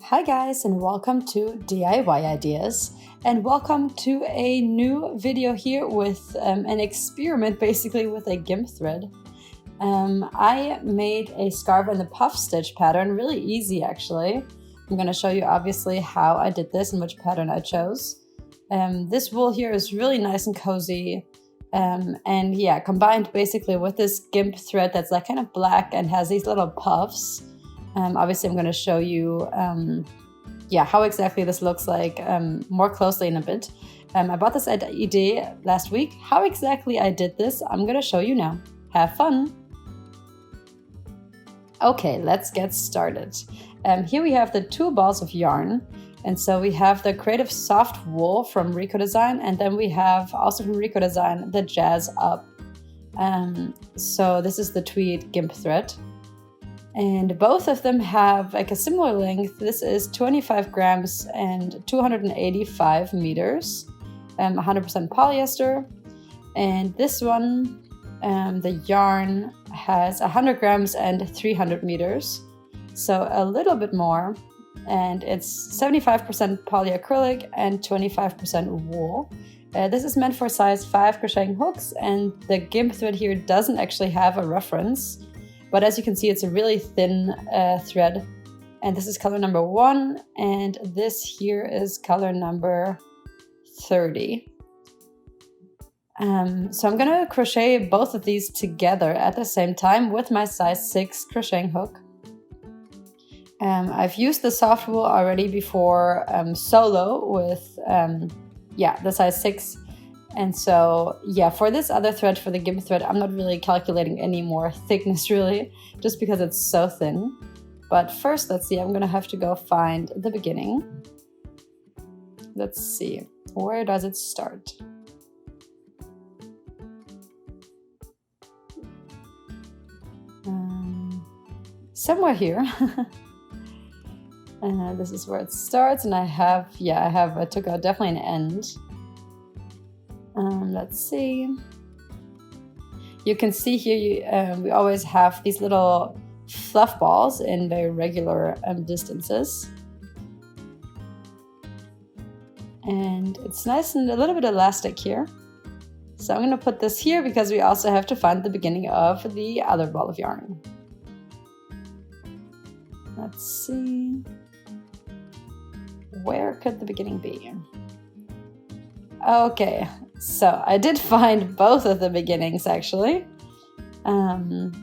Hi guys, and welcome to DIY Ideas, and welcome to a new video here with an experiment basically with a Gimp thread. I made a scarf in the puff stitch pattern, really easy actually. I'm going to show you obviously how I did this and which pattern I chose. This wool here is really nice and cozy, and yeah, combined basically with this Gimp thread that's like kind of black and has these little puffs. Obviously, I'm going to show you how exactly this looks like more closely in a bit. I bought this idea last week. How exactly I did this, I'm going to show you now. Have fun! Okay, let's get started. Here we have the 2 balls of yarn. And so we have the Creative Soft Wool from Rico Design, and then we have also from Rico Design the Jazz Up. So this is the tweed Gimp thread. And both of them have like a similar length. This is 25 grams and 285 meters, 100% polyester. And this one, the yarn has 100 grams and 300 meters. So a little bit more. And it's 75% polyacrylic and 25% wool. This is meant for size 5 crocheting hooks, and the Gimp thread here doesn't actually have a reference. But as you can see, it's a really thin thread. And this is color number 1, and this here is color number 30. So I'm gonna crochet both of these together at the same time with my size 6 crocheting hook. I've used the soft wool already before solo with the size 6. And so, yeah, for this other thread, for the Gimp thread, I'm not really calculating any more thickness really, just because it's so thin. But first, let's see, I'm gonna have to go find the beginning. Let's see, where does it start? Somewhere here. This is where it starts, and I took out definitely an end. Let's see. You can see here we always have these little fluff balls in very regular distances. And it's nice and a little bit elastic here. So I'm going to put this here because we also have to find the beginning of the other ball of yarn. Let's see. Where could the beginning be? Okay, so I did find both of the beginnings actually. And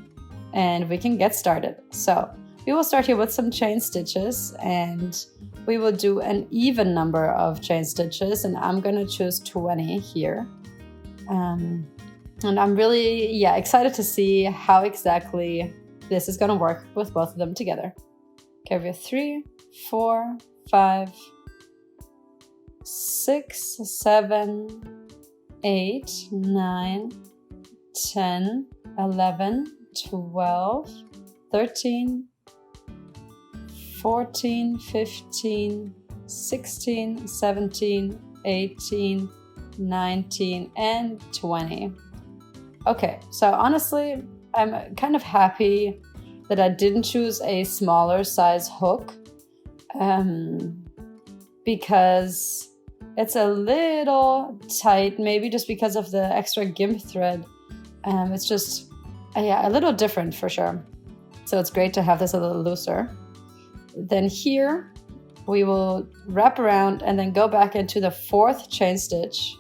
we can get started. So we will start here with some chain stitches, and we will do an even number of chain stitches, and I'm going to choose 20 here. And I'm really excited to see how exactly this is going to work with both of them together. Okay, we have 3, 4, 5, 6, 7, 8, 9, 10, 11, 12, 13, 14, 15, 16, 17, 18, 19, and 20. Okay, so honestly, I'm kind of happy that I didn't choose a smaller size hook, because it's a little tight, maybe just because of the extra Gimp thread. It's just a little different for sure. So it's great to have this a little looser. Then here we will wrap around and then go back into the 4th chain stitch.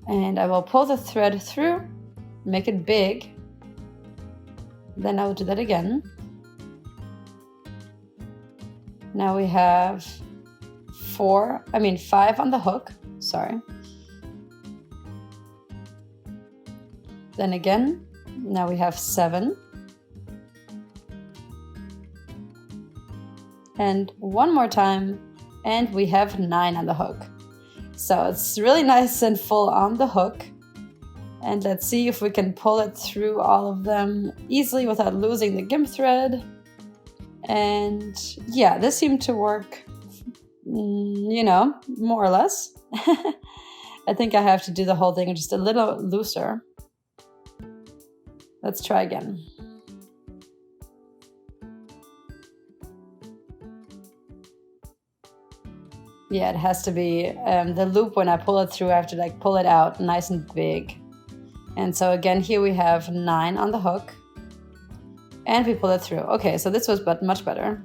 And I will pull the thread through, make it big. Then I will do that again. Now we have 5 on the hook, sorry. Then again, now we have 7. And one more time, and we have 9 on the hook. So it's really nice and full on the hook. And let's see if we can pull it through all of them easily without losing the Gimp thread. And yeah, this seemed to work, more or less. I think I have to do the whole thing just a little looser. Let's try again. Yeah, it has to be the loop. When I pull it through, I have to like pull it out nice and big. And so again, here we have 9 on the hook and we pull it through. Okay, so this was much better.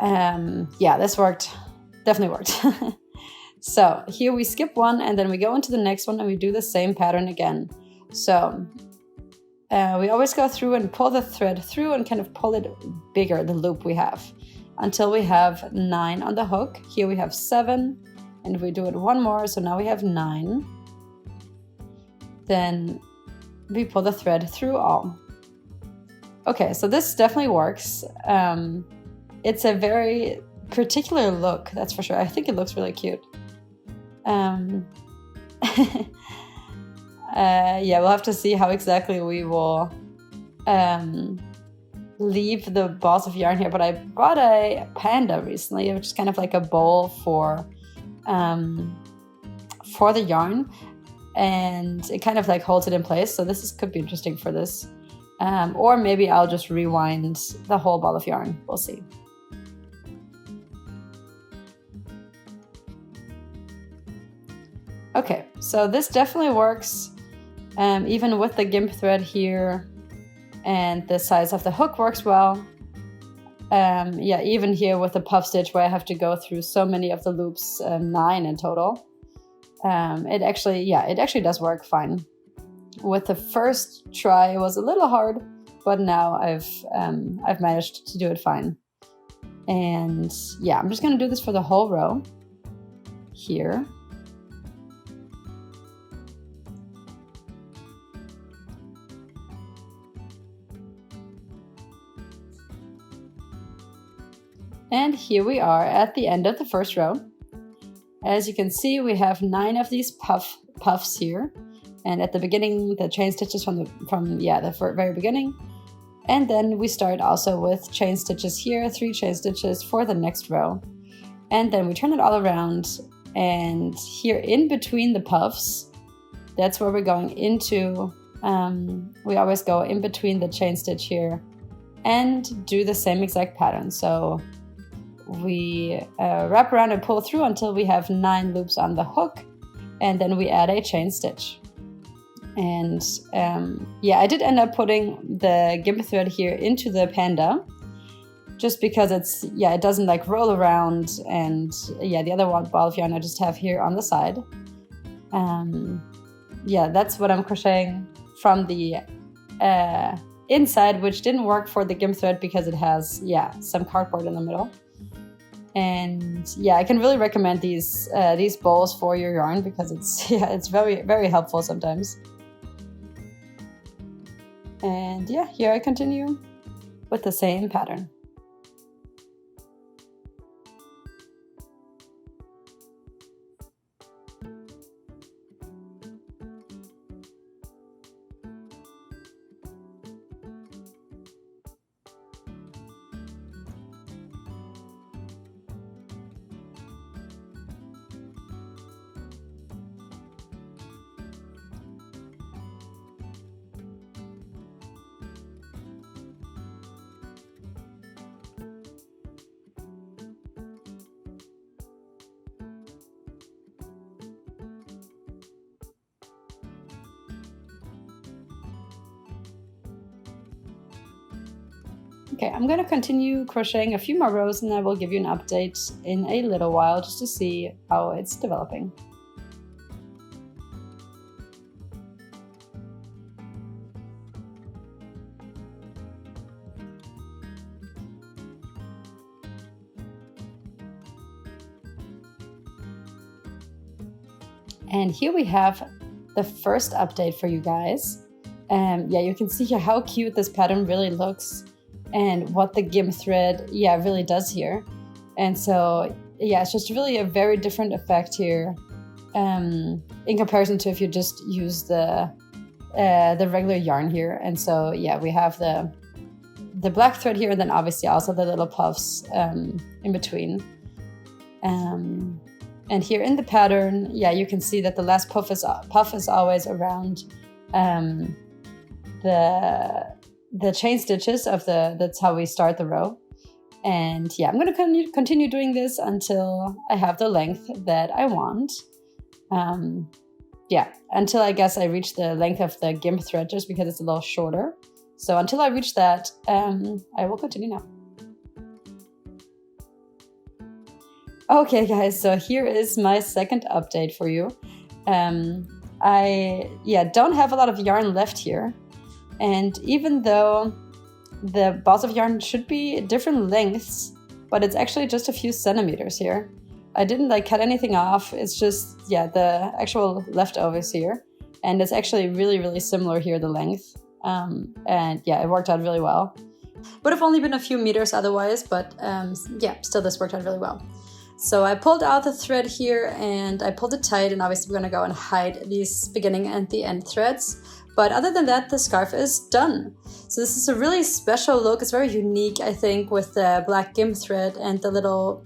Yeah, this worked, definitely worked. So here we skip one and then we go into the next one and we do the same pattern again. So we always go through and pull the thread through and kind of pull it bigger, the loop we have, until we have 9 on the hook. Here we have 7 and we do it one more, so now we have 9. Then we pull the thread through all. Okay, so this definitely works. It's a very particular look, that's for sure. I think it looks really cute. Yeah, we'll have to see how exactly we will leave the balls of yarn here. But I bought a panda recently, which is kind of like a bowl for the yarn, and it kind of like holds it in place. So this could be interesting for this. Or maybe I'll just rewind the whole ball of yarn. We'll see. Okay, so this definitely works, even with the Gimp thread here, and the size of the hook works well. Yeah, even here with the puff stitch where I have to go through so many of the loops, 9 in total. It actually does work fine. With the first try, it was a little hard, but now I've managed to do it fine. And yeah, I'm just gonna do this for the whole row here. And here we are at the end of the first row. As you can see, we have 9 of these puffs here. And at the beginning, the chain stitches from the very beginning. And then we start also with chain stitches here, 3 chain stitches for the next row. And then we turn it all around. And here in between the puffs, that's where we're going into, we always go in between the chain stitch here and do the same exact pattern. So we wrap around and pull through until we have 9 loops on the hook, and then we add a chain stitch. And yeah, I did end up putting the Gimp thread here into the panda, just because it doesn't like roll around, and yeah, the other ball of yarn I just have here on the side. Yeah, that's what I'm crocheting from the inside, which didn't work for the Gimp thread because it has some cardboard in the middle. And yeah, I can really recommend these bowls for your yarn because it's very, very helpful sometimes. And yeah, here I continue with the same pattern. Okay, I'm going to continue crocheting a few more rows and I will give you an update in a little while just to see how it's developing. And here we have the first update for you guys. Yeah, you can see here how cute this pattern really looks and what the Gimp thread really does here. And so yeah, it's just really a very different effect here in comparison to if you just use the regular yarn here. And so yeah, we have the black thread here, and then obviously also the little puffs in between. And here in the pattern, yeah, you can see that the last puff is always around the chain stitches of that's how we start the row. And yeah, I'm going to continue doing this until I have the length that I want. Yeah, until I guess I reach the length of the Gimp thread, just because it's a little shorter. So until I reach that, I will continue now. Okay guys, so here is my second update for you. I don't have a lot of yarn left here. And even though the balls of yarn should be different lengths, but it's actually just a few centimeters here. I didn't cut anything off. It's just, the actual leftovers here. And it's actually really, really similar here, the length. And yeah, it worked out really well. Would have only been a few meters otherwise, but still this worked out really well. So I pulled out the thread here and I pulled it tight, and obviously we're gonna go and hide these beginning and the end threads. But other than that, the scarf is done. So this is a really special look. It's very unique, I think, with the black Gimp thread and the little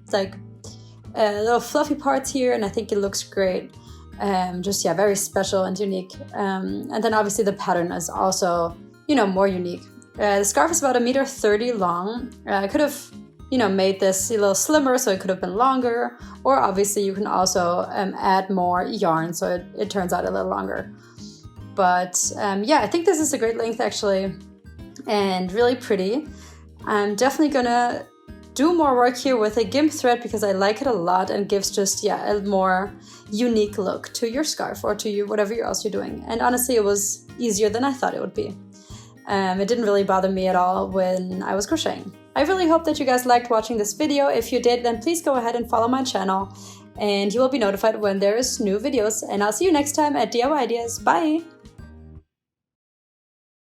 little fluffy parts here, and I think it looks great. Very special and unique. And then obviously the pattern is also, more unique. The scarf is about 1.30 meters long. I could have, made this a little slimmer, so it could have been longer. Or obviously you can also add more yarn, so it turns out a little longer. But I think this is a great length actually, and really pretty. I'm definitely gonna do more work here with a Gimp thread because I like it a lot and gives just a more unique look to your scarf or to whatever else you're doing. And honestly, it was easier than I thought it would be. It didn't really bother me at all when I was crocheting. I really hope that you guys liked watching this video. If you did, then please go ahead and follow my channel and you will be notified when there is new videos. And I'll see you next time at DIY Ideas. Bye!